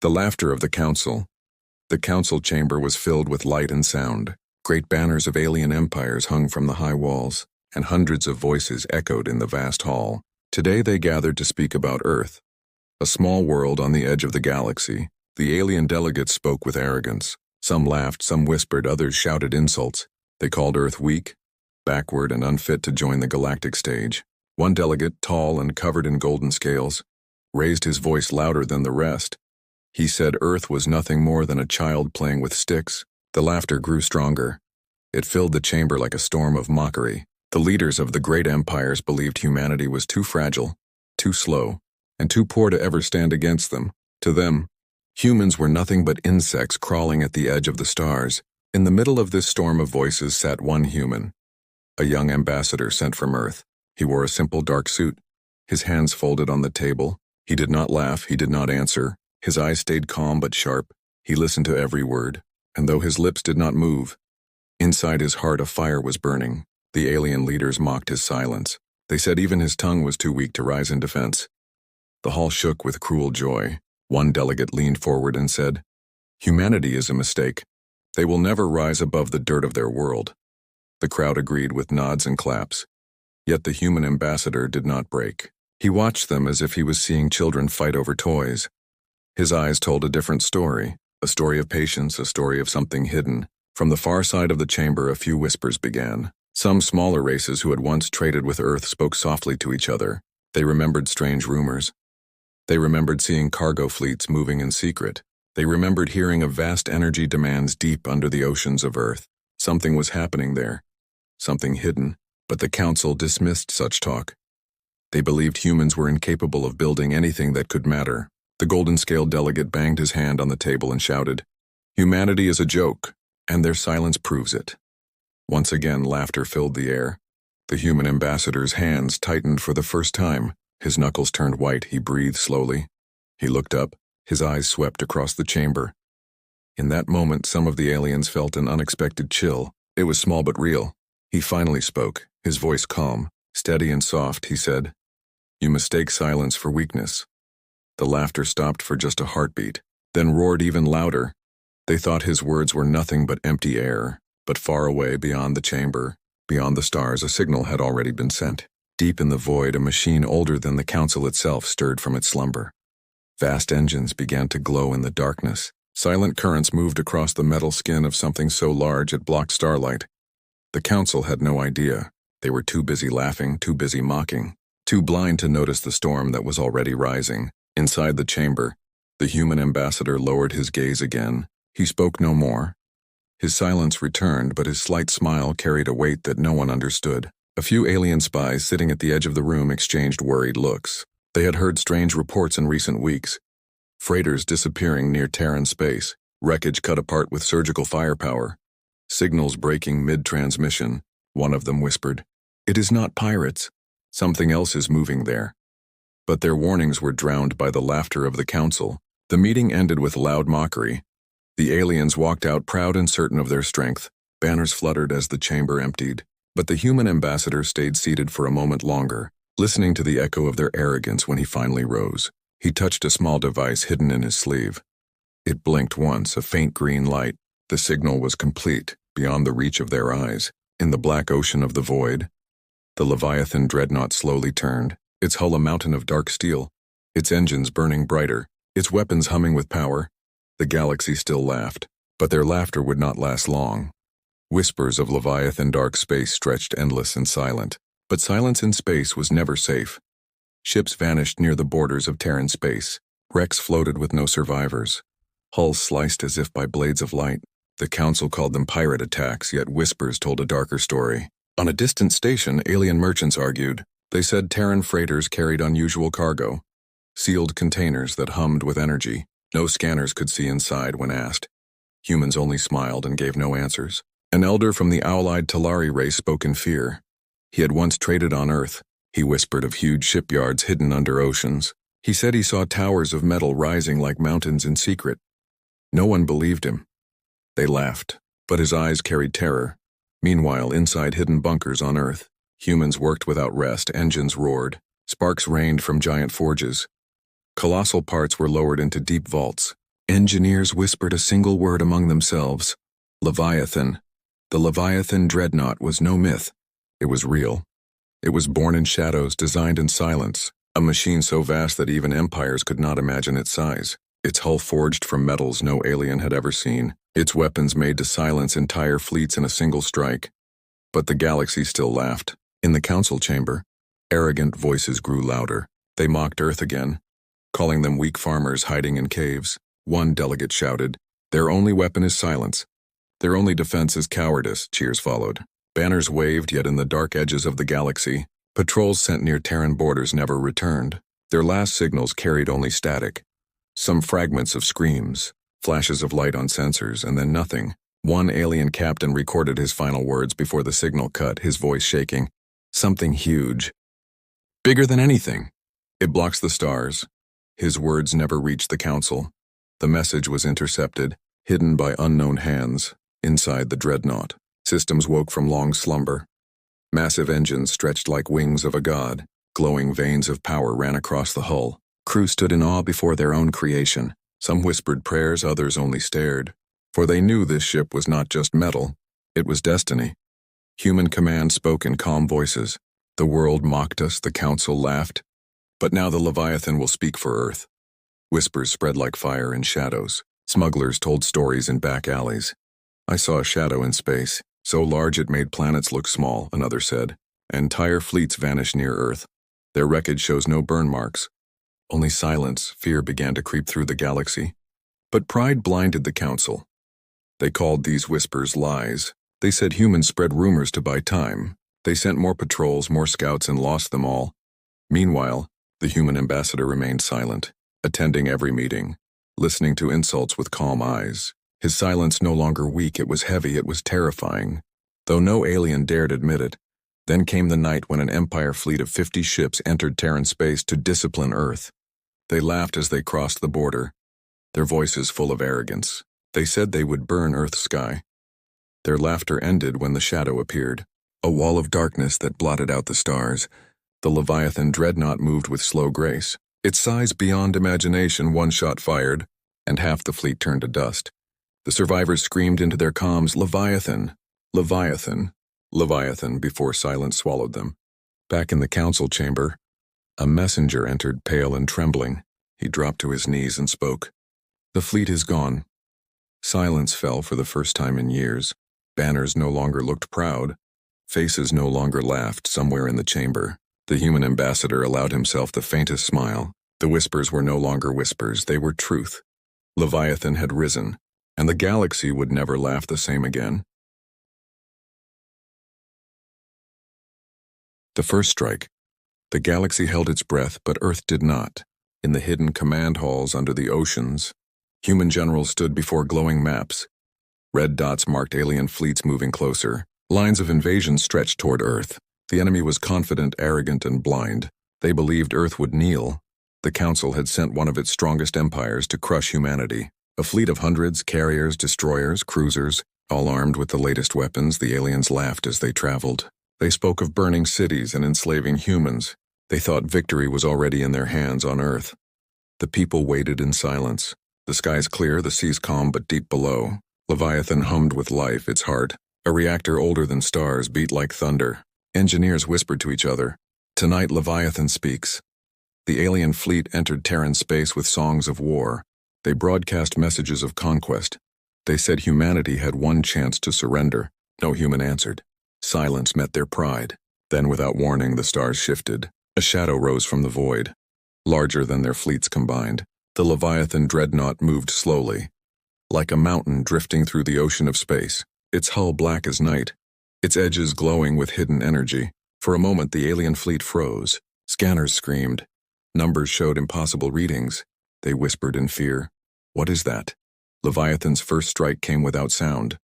The laughter of the council. The council chamber was filled with light and sound. Great banners of alien empires hung from the high walls, and hundreds of voices echoed in the vast hall. Today they gathered to speak about Earth, a small world on the edge of the galaxy. The alien delegates spoke with arrogance. Some laughed, some whispered, others shouted insults. They called Earth weak, backward, and unfit to join the galactic stage. One delegate, tall and covered in golden scales, raised his voice louder than the rest. He said Earth was nothing more than a child playing with sticks. The laughter grew stronger. It filled the chamber like a storm of mockery. The leaders of the great empires believed humanity was too fragile, too slow, and too poor to ever stand against them. To them, humans were nothing but insects crawling at the edge of the stars. In the middle of this storm of voices sat one human, a young ambassador sent from Earth. He wore a simple dark suit, his hands folded on the table. He did not laugh, he did not answer. His eyes stayed calm but sharp. He listened to every word, and though his lips did not move, inside his heart a fire was burning. The alien leaders mocked his silence. They said even his tongue was too weak to rise in defense. The hall shook with cruel joy. One delegate leaned forward and said, "Humanity is a mistake. They will never rise above the dirt of their world." The crowd agreed with nods and claps. Yet the human ambassador did not break. He watched them as if he was seeing children fight over toys. His eyes told a different story, a story of patience, a story of something hidden. From the far side of the chamber, a few whispers began. Some smaller races who had once traded with Earth spoke softly to each other. They remembered strange rumors. They remembered seeing cargo fleets moving in secret. They remembered hearing of vast energy demands deep under the oceans of Earth. Something was happening there, something hidden, but the council dismissed such talk. They believed humans were incapable of building anything that could matter. The golden-scaled delegate banged his hand on the table and shouted, "Humanity is a joke, and their silence proves it." Once again, laughter filled the air. The human ambassador's hands tightened for the first time. His knuckles turned white. He breathed slowly. He looked up. His eyes swept across the chamber. In that moment, some of the aliens felt an unexpected chill. It was small but real. He finally spoke, his voice calm, steady and soft. He said, "You mistake silence for weakness." The laughter stopped for just a heartbeat, then roared even louder. They thought his words were nothing but empty air. But far away, beyond the chamber, beyond the stars, a signal had already been sent. Deep in the void, a machine older than the council itself stirred from its slumber. Vast engines began to glow in the darkness. Silent currents moved across the metal skin of something so large it blocked starlight. The council had no idea. They were too busy laughing, too busy mocking, too blind to notice the storm that was already rising. Inside the chamber, the human ambassador lowered his gaze again. He spoke no more. His silence returned, but his slight smile carried a weight that no one understood. A few alien spies sitting at the edge of the room exchanged worried looks. They had heard strange reports in recent weeks. Freighters disappearing near Terran space, wreckage cut apart with surgical firepower, signals breaking mid-transmission. One of them whispered, "It is not pirates. Something else is moving there." But their warnings were drowned by the laughter of the council. The meeting ended with loud mockery. The aliens walked out proud and certain of their strength. Banners fluttered as the chamber emptied. But the human ambassador stayed seated for a moment longer, listening to the echo of their arrogance. When he finally rose, he touched a small device hidden in his sleeve. It blinked once, a faint green light. The signal was complete, beyond the reach of their eyes. In the black ocean of the void, the Leviathan Dreadnought slowly turned, its hull a mountain of dark steel, its engines burning brighter, its weapons humming with power. The galaxy still laughed, but their laughter would not last long. Whispers of Leviathan dark space stretched endless and silent, but silence in space was never safe. Ships vanished near the borders of Terran space. Wrecks floated with no survivors. Hulls sliced as if by blades of light. The council called them pirate attacks, yet whispers told a darker story. On a distant station, alien merchants argued. They said Terran freighters carried unusual cargo, sealed containers that hummed with energy. No scanners could see inside when asked. Humans only smiled and gave no answers. An elder from the owl-eyed Talari race spoke in fear. He had once traded on Earth. He whispered of huge shipyards hidden under oceans. He said he saw towers of metal rising like mountains in secret. No one believed him. They laughed, but his eyes carried terror. Meanwhile, inside hidden bunkers on Earth, humans worked without rest, engines roared, sparks rained from giant forges. Colossal parts were lowered into deep vaults. Engineers whispered a single word among themselves. Leviathan. The Leviathan Dreadnought was no myth. It was real. It was born in shadows, designed in silence, a machine so vast that even empires could not imagine its size. Its hull forged from metals no alien had ever seen. Its weapons made to silence entire fleets in a single strike. But the galaxy still laughed. In the council chamber, arrogant voices grew louder. They mocked Earth again, calling them weak farmers hiding in caves. One delegate shouted, "Their only weapon is silence. Their only defense is cowardice." Cheers followed. Banners waved, yet in the dark edges of the galaxy, patrols sent near Terran borders never returned. Their last signals carried only static. Some fragments of screams, flashes of light on sensors, and then nothing. One alien captain recorded his final words before the signal cut, his voice shaking. "Something huge. Bigger than anything. It blocks the stars." His words never reached the council. The message was intercepted, hidden by unknown hands, inside the dreadnought. Systems woke from long slumber. Massive engines stretched like wings of a god. Glowing veins of power ran across the hull. Crew stood in awe before their own creation. Some whispered prayers, others only stared. For they knew this ship was not just metal, it was destiny. Human command spoke in calm voices. The world mocked us, the council laughed. But now the Leviathan will speak for Earth. Whispers spread like fire in shadows. Smugglers told stories in back alleys. "I saw a shadow in space, so large it made planets look small," another said. "Entire fleets vanished near Earth. Their wreckage shows no burn marks. Only silence." Fear began to creep through the galaxy. But pride blinded the council. They called these whispers lies. They said humans spread rumors to buy time. They sent more patrols, more scouts, and lost them all. Meanwhile, the human ambassador remained silent, attending every meeting, listening to insults with calm eyes. His silence no longer weak, it was heavy, it was terrifying, though no alien dared admit it. Then came the night when an Empire fleet of 50 ships entered Terran space to discipline Earth. They laughed as they crossed the border, their voices full of arrogance. They said they would burn Earth's sky. Their laughter ended when the shadow appeared, a wall of darkness that blotted out the stars. The Leviathan Dreadnought moved with slow grace. Its size beyond imagination, one shot fired, and half the fleet turned to dust. The survivors screamed into their comms, "Leviathan! Leviathan! Leviathan!" before silence swallowed them. Back in the council chamber, a messenger entered, pale and trembling. He dropped to his knees and spoke. "The fleet is gone." Silence fell for the first time in years. Banners no longer looked proud. Faces no longer laughed. Somewhere in the chamber, the human ambassador allowed himself the faintest smile. The whispers were no longer whispers, they were truth. Leviathan had risen, and the galaxy would never laugh the same again. The first strike. The galaxy held its breath, but Earth did not. In the hidden command halls under the oceans, human generals stood before glowing maps. Red dots marked alien fleets moving closer. Lines of invasion stretched toward Earth. The enemy was confident, arrogant, and blind. They believed Earth would kneel. The Council had sent one of its strongest empires to crush humanity. A fleet of hundreds, carriers, destroyers, cruisers, all armed with the latest weapons. The aliens laughed as they traveled. They spoke of burning cities and enslaving humans. They thought victory was already in their hands on Earth. The people waited in silence. The skies clear, the seas calm, but deep below, Leviathan hummed with life, its heart. A reactor older than stars beat like thunder. Engineers whispered to each other, "Tonight Leviathan speaks." The alien fleet entered Terran space with songs of war. They broadcast messages of conquest. They said humanity had one chance to surrender. No human answered. Silence met their pride. Then, without warning, the stars shifted. A shadow rose from the void, larger than their fleets combined. The Leviathan Dreadnought moved slowly, like a mountain drifting through the ocean of space, its hull black as night, its edges glowing with hidden energy. For a moment, the alien fleet froze. Scanners screamed. Numbers showed impossible readings. They whispered in fear. "What is that?" Leviathan's first strike came without sound.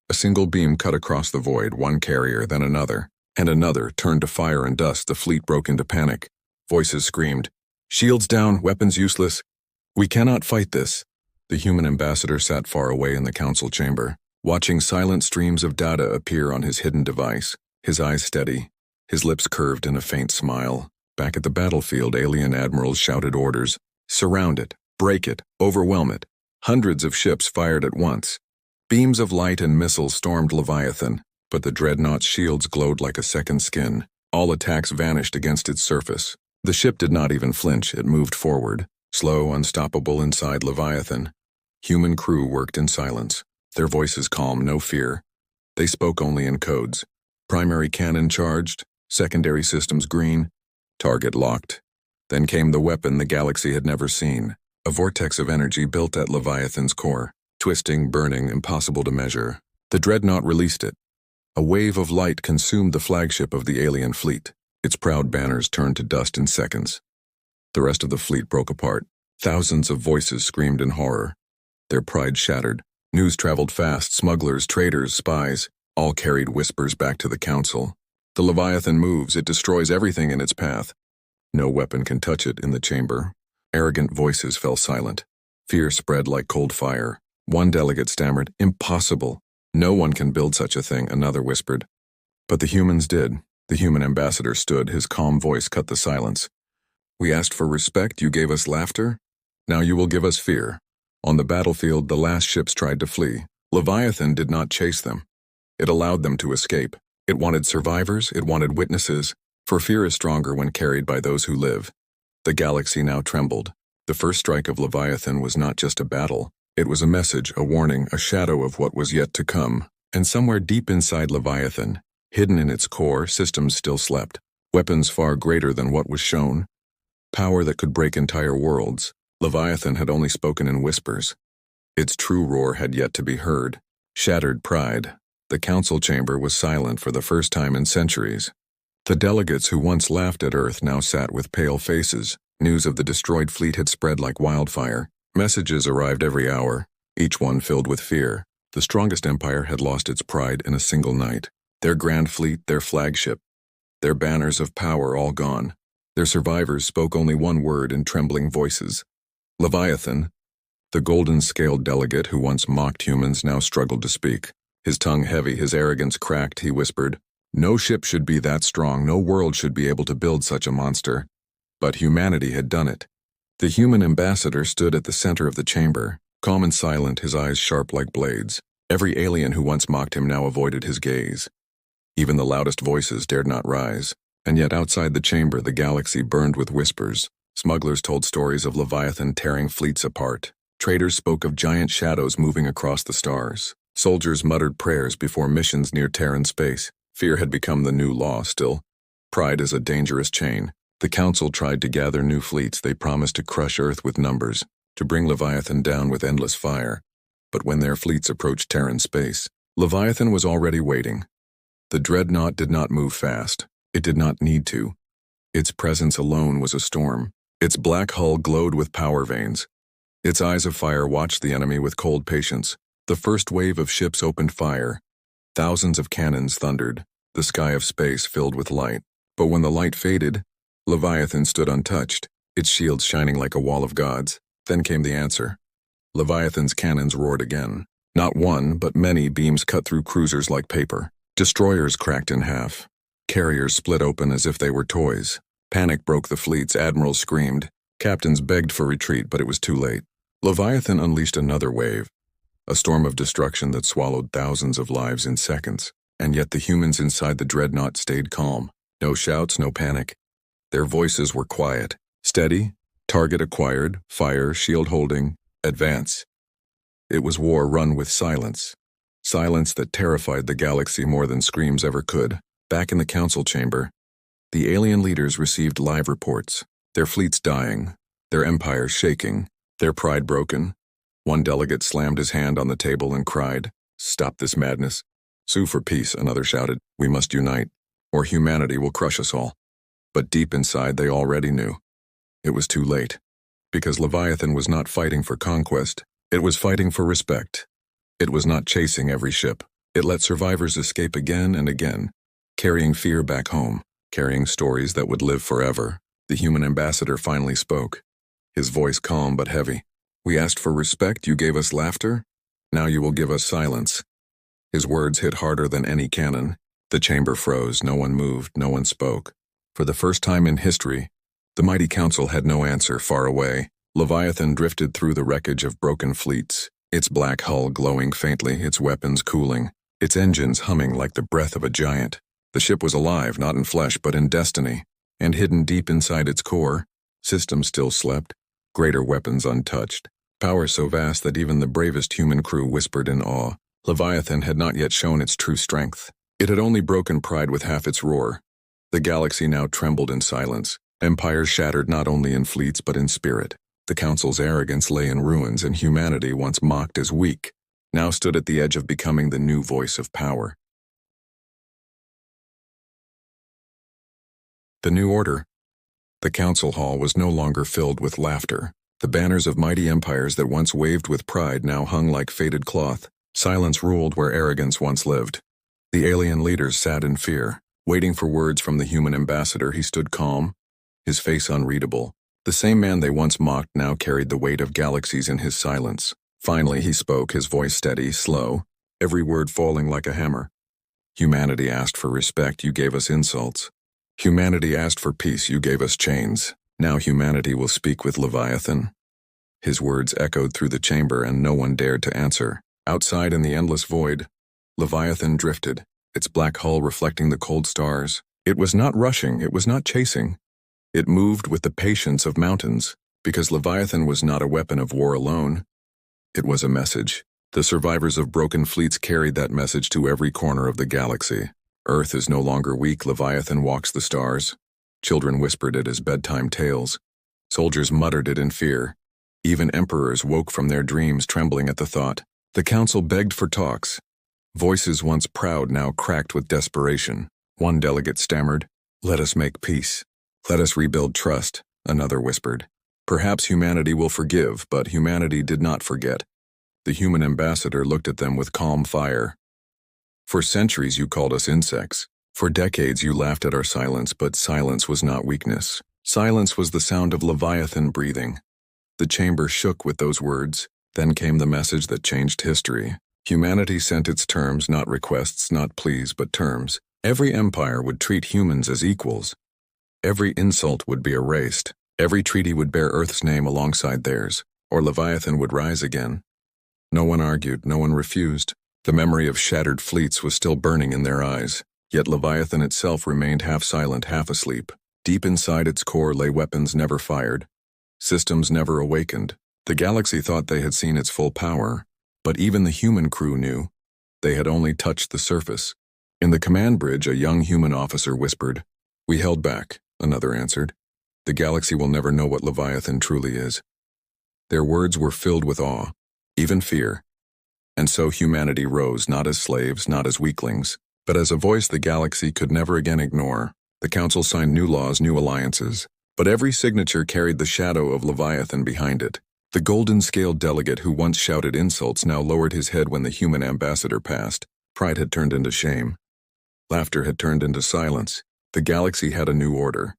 A single beam cut across the void, one carrier, then another, and another turned to fire and dust. The fleet broke into panic. Voices screamed, "Shields down, weapons useless. We cannot fight this." The human ambassador sat far away in the council chamber, watching silent streams of data appear on his hidden device, his eyes steady, his lips curved in a faint smile. Back at the battlefield, alien admirals shouted orders. "Surround it, break it, overwhelm it. Hundreds of ships fired at once. Beams of light and missiles stormed Leviathan, but the Dreadnought's shields glowed like a second skin. All attacks vanished against its surface. The ship did not even flinch, it moved forward, slow, unstoppable inside Leviathan. Human crew worked in silence, their voices calm, no fear. They spoke only in codes. Primary cannon charged, secondary systems green, target locked. Then came the weapon the galaxy had never seen, a vortex of energy built at Leviathan's core, twisting, burning, impossible to measure. The Dreadnought released it. A wave of light consumed the flagship of the alien fleet. Its proud banners turned to dust in seconds. The rest of the fleet broke apart. Thousands of voices screamed in horror. Their pride shattered. News traveled fast. Smugglers, traitors, spies, all carried whispers back to the Council. The Leviathan moves, it destroys everything in its path. No weapon can touch it in the chamber. Arrogant voices fell silent. Fear spread like cold fire. One delegate stammered, "Impossible. No one can build such a thing," another whispered. But the humans did. The human ambassador stood, his calm voice cut the silence. "We asked for respect, you gave us laughter. Now you will give us fear." On the battlefield, the last ships tried to flee. Leviathan did not chase them. It allowed them to escape. It wanted survivors, it wanted witnesses, for fear is stronger when carried by those who live. The galaxy now trembled. The first strike of Leviathan was not just a battle. It was a message, a warning, a shadow of what was yet to come. And somewhere deep inside Leviathan, hidden in its core, systems still slept. Weapons far greater than what was shown. Power that could break entire worlds. Leviathan had only spoken in whispers. Its true roar had yet to be heard. Shattered pride. The council chamber was silent for the first time in centuries. The delegates who once laughed at Earth now sat with pale faces. News of the destroyed fleet had spread like wildfire. Messages arrived every hour, each one filled with fear. The strongest empire had lost its pride in a single night. Their grand fleet, their flagship, their banners of power all gone. Their survivors spoke only one word in trembling voices. Leviathan, the golden-scaled delegate who once mocked humans, now struggled to speak. His tongue heavy, his arrogance cracked, he whispered, "No ship should be that strong, no world should be able to build such a monster." But humanity had done it. The human ambassador stood at the center of the chamber, calm and silent, his eyes sharp like blades. Every alien who once mocked him now avoided his gaze. Even the loudest voices dared not rise. And yet outside the chamber the galaxy burned with whispers. Smugglers told stories of Leviathan tearing fleets apart. Traders spoke of giant shadows moving across the stars. Soldiers muttered prayers before missions near Terran space. Fear had become the new law still. Pride is a dangerous chain. The Council tried to gather new fleets. They promised to crush Earth with numbers, to bring Leviathan down with endless fire. But when their fleets approached Terran space, Leviathan was already waiting. The Dreadnought did not move fast. It did not need to. Its presence alone was a storm. Its black hull glowed with power veins. Its eyes of fire watched the enemy with cold patience. The first wave of ships opened fire. Thousands of cannons thundered. The sky of space filled with light. But when the light faded, Leviathan stood untouched, its shields shining like a wall of gods. Then came the answer. Leviathan's cannons roared again. Not one, but many beams cut through cruisers like paper. Destroyers cracked in half. Carriers split open as if they were toys. Panic broke the fleets, admirals screamed. Captains begged for retreat, but it was too late. Leviathan unleashed another wave. A storm of destruction that swallowed thousands of lives in seconds. And yet the humans inside the Dreadnought stayed calm. No shouts, no panic. Their voices were quiet, steady, target acquired, fire, shield holding, advance. It was war run with silence. Silence that terrified the galaxy more than screams ever could. Back in the council chamber, the alien leaders received live reports. Their fleets dying, their empires shaking, their pride broken. One delegate slammed his hand on the table and cried, "Stop this madness. Sue for peace," another shouted. "We must unite, or humanity will crush us all." But deep inside they already knew. It was too late. Because Leviathan was not fighting for conquest, it was fighting for respect. It was not chasing every ship. It let survivors escape again and again, carrying fear back home, carrying stories that would live forever. The human ambassador finally spoke, his voice calm but heavy. "We asked for respect, you gave us laughter. Now you will give us silence." His words hit harder than any cannon. The chamber froze, no one moved, no one spoke. For the first time in history, the mighty council had no answer far away. Leviathan drifted through the wreckage of broken fleets, its black hull glowing faintly, its weapons cooling, its engines humming like the breath of a giant. The ship was alive, not in flesh, but in destiny, and hidden deep inside its core, systems still slept, greater weapons untouched, power so vast that even the bravest human crew whispered in awe. Leviathan had not yet shown its true strength. It had only broken pride with half its roar. The galaxy now trembled in silence. Empires shattered not only in fleets but in spirit. The Council's arrogance lay in ruins, and humanity, once mocked as weak, now stood at the edge of becoming the new voice of power. The New Order. The Council Hall was no longer filled with laughter. The banners of mighty empires that once waved with pride now hung like faded cloth. Silence ruled where arrogance once lived. The alien leaders sat in fear. Waiting for words from the human ambassador, he stood calm, his face unreadable. The same man they once mocked now carried the weight of galaxies in his silence. Finally he spoke, his voice steady, slow, every word falling like a hammer. Humanity asked for respect, you gave us insults. Humanity asked for peace, you gave us chains. Now humanity will speak with Leviathan. His words echoed through the chamber, and no one dared to answer. Outside in the endless void, Leviathan drifted, its black hull reflecting the cold stars. It was not rushing, it was not chasing. It moved with the patience of mountains, because Leviathan was not a weapon of war alone. It was a message. The survivors of broken fleets carried that message to every corner of the galaxy. Earth is no longer weak, Leviathan walks the stars. Children whispered it as bedtime tales. Soldiers muttered it in fear. Even emperors woke from their dreams, trembling at the thought. The council begged for talks. Voices once proud now cracked with desperation. One delegate stammered, "Let us make peace. Let us rebuild trust," another whispered. Perhaps humanity will forgive, but humanity did not forget. The human ambassador looked at them with calm fire. For centuries you called us insects. For decades you laughed at our silence, but silence was not weakness. Silence was the sound of Leviathan breathing. The chamber shook with those words. Then came the message that changed history. Humanity sent its terms, not requests, not pleas, but terms. Every empire would treat humans as equals. Every insult would be erased. Every treaty would bear Earth's name alongside theirs, or Leviathan would rise again. No one argued, no one refused. The memory of shattered fleets was still burning in their eyes, yet Leviathan itself remained half silent, half asleep. Deep inside its core lay weapons never fired, systems never awakened. The galaxy thought they had seen its full power, but even the human crew knew they had only touched the surface. In the command bridge, a young human officer whispered, "We held back," another answered. "The galaxy will never know what Leviathan truly is." Their words were filled with awe, even fear. And so humanity rose, not as slaves, not as weaklings, but as a voice the galaxy could never again ignore. The council signed new laws, new alliances, but every signature carried the shadow of Leviathan behind it. The golden-scaled delegate who once shouted insults now lowered his head when the human ambassador passed. Pride had turned into shame. Laughter had turned into silence. The galaxy had a new order.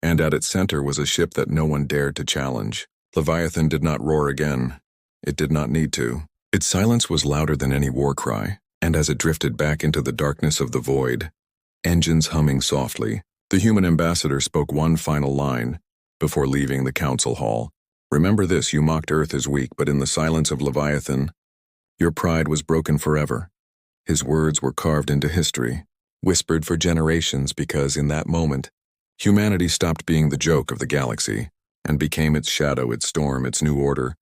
And at its center was a ship that no one dared to challenge. Leviathan did not roar again. It did not need to. Its silence was louder than any war cry, and as it drifted back into the darkness of the void, engines humming softly, the human ambassador spoke one final line before leaving the council hall. "Remember this, you mocked Earth as weak, but in the silence of Leviathan, your pride was broken forever." His words were carved into history, whispered for generations, because in that moment, humanity stopped being the joke of the galaxy and became its shadow, its storm, its new order.